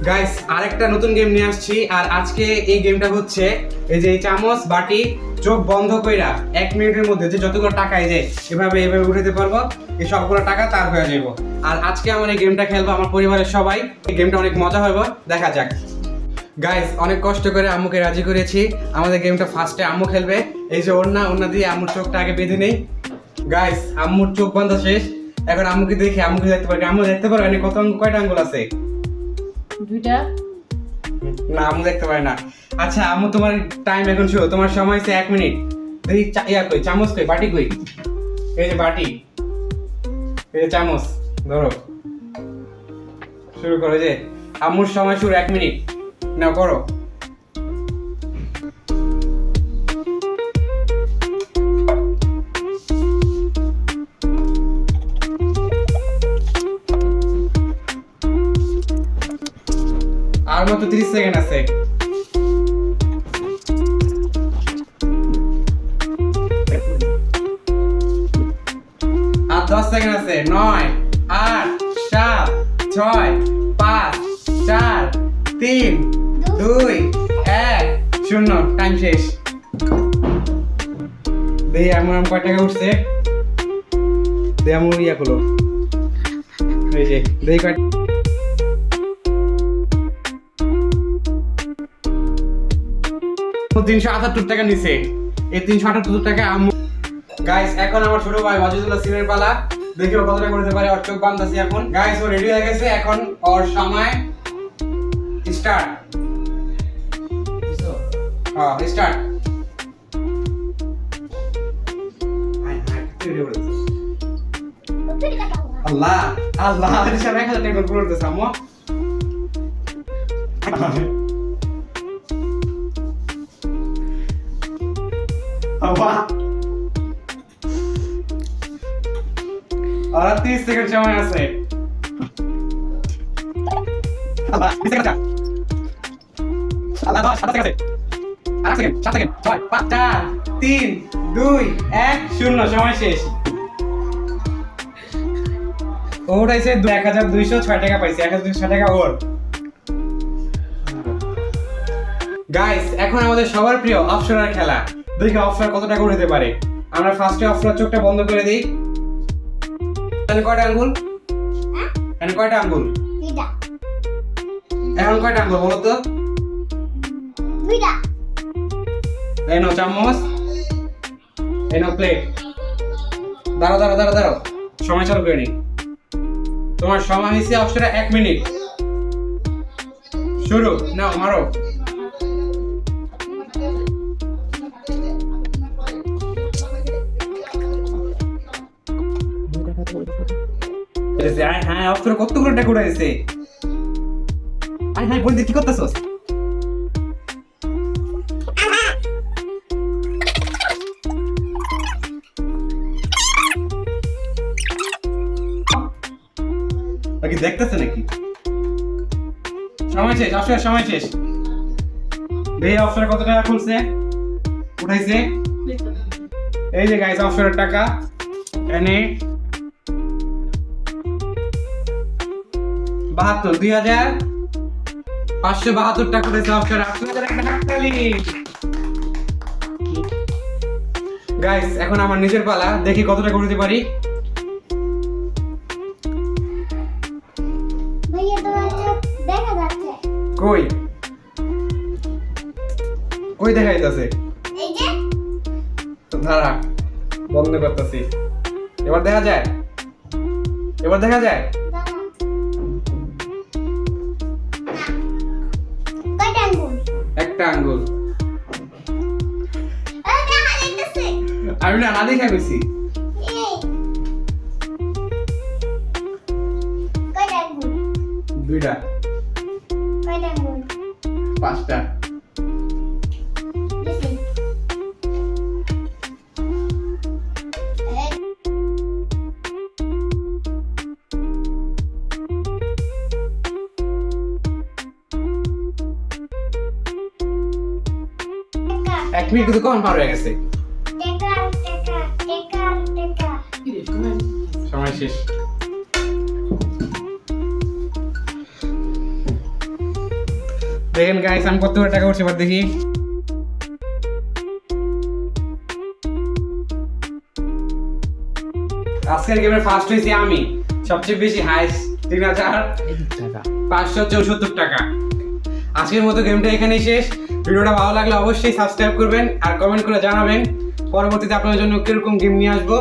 Guys আরেকটা নতুন game নিয়ে আসছি। আর আজকে এই গেমটা হচ্ছে এই যে এই চামচ বাটি চোখ বন্ধ কইরা 1 মিনিটের মধ্যে যে যতগুলো টাকা এই যে এভাবে উঠাতে পারবো, এই সবগুলো টাকা তার হয়ে যাবো। আর আজকে আমার এই গেমটা খেলবো আমার পরিবারের সবাই। এই গেমটা অনেক মজা হবে, দেখা যাক। গাইস অনেক কষ্ট করে আম্মুকে রাজি করেছি। আমাদের গেমটা ফার্স্টে আম্মু খেলবে। এই যে ওড়না দিয়ে আম্মুর চোখটা আগে বেঁধে নেই। গাইস আম্মুর চোখ বাঁধা শেষ। এখন আম্মুকে দেখি, আম্মুকে দেখতে পারি। আম্মু দেখতে পারো এখানে কয়টা আঙ্গুল আছে? দুইটা। না আম্মু দেখতে পারে না। আচ্ছা আম্মু তোমার টাইম এখন শুরু, তোমার সময় হচ্ছে 1 মিনিট। দেখি কই চামচ কই, বাটি কই? এই যে বাটি, এই যে চামচ, ধরো শুরু করো। যে আম্মুর সময় শুরু 1 মিনিট, নাও করো। আর মাত্র 30 সেকেন্ড আছে। আর 10 সেকেন্ড আছে। 9 8 7 6 5 4 3 2 1 0। টাইম শেষ। দেখি আমার কয় টাকা উঠছে। দেখি আমার ইয়া হলো, এই যে দেখি কয় 378 টাকা নিছে। এই 378 টাকা আম্মু। গাইস এখন আমার ছোট ভাই ওয়াজিদুল্লাহ সিনের পালা। দেখি ও কতটা করতে পারে। ওর চোখ বাঁধতেছি এখন। গাইস ও রেডি হয়ে গেছে। এখন ওর সময় স্টার্ট। হ্যাঁ স্টার্ট। আল্লাহ আল্লাহ সব 1000 টাকা করে করতেছ আম্মু। বাহ, আর 30 সেকেন্ড সময় আছে। আল্লাহ 20 সেকেন্ড আছে। আল্লাহ 10 7 সেকেন্ড আছে। 8 সেকেন্ড 7 সেকেন্ড 6 5 4 3 2 1 0। সময় শেষ। ও উঠাইছে 1206 টাকা পাইছে। 1206 টাকা ওর। গাইস এখন আমাদের সবার প্রিয় অপশনাল খেলা। দেখি অপশনাল কত টাকা উঠাতে পারে। আমরা ফার্স্টে অপশনাল চোখটা বন্ধ করে দেই। এখানে কয়টা আঙ্গুল? এখানে কয়টা আঙ্গুল? দুইটা। এখন কয়টা আঙ্গুল বলো তো? দুইটা। এই নাও চামচ, এই নাও প্লেট। দাঁড়াও সময় চালু করে নি। তোমার সময় হয়েছে অপশনে 1 মিনিট। শুরু। নাও মারো। হ্যাঁ অপশনে কতগুলো টাকা উঠাইছে। হ্যাঁ বলতে কি করতেছস? কি দেখতেছে নাকি? সময় শেষ। অপশনের সময় শেষ। দেখি অপশনে কত টাকা খুলছে, উঠাইছে। এই যে গাইস অপশনের টাকা এনে 72 2572 টাকা উঠেছে অপশন। 8000 একটা হাততালি। গাইস এখন আমার নিজের পালা। দেখি কত টাকা উঠাতে পারি। ভাইয়া তোমার চোখ দেখা যাচ্ছে। কই দেখা যাইতাছে? এই যে দাঁড়া বন্ধ করতেছি। এবার দেখা যায়? দাঁড়া। কয়টা আঙ্গুল? একটা আঙ্গুল। দেখা যাইতেছে। আমি না দেখা গেছি। এই কয়টা আঙ্গুল? দুইটা। কয়টা আঙ্গুল? 5টা। বেশি। এক মিনিট কিন্তু কখন পার হয়ে গেছে। সময় শেষ। দেখেন গাইস আমি কত টাকা উঠছে এবার দেখি। আজকের গেমের ফার্স্ট হয়েছি আমি, সবচেয়ে বেশি হাইস্ট ৩,৫৭৪ টাকা। আজকের মতো গেমটা এখানেই শেষ। ভিডিওটা ভালো লাগলে অবশ্যই সাবস্ক্রাইব করবেন আর কমেন্ট করে জানাবেন পরবর্তীতে আপনাদের জন্য কিরকম গেম নিয়ে আসবো।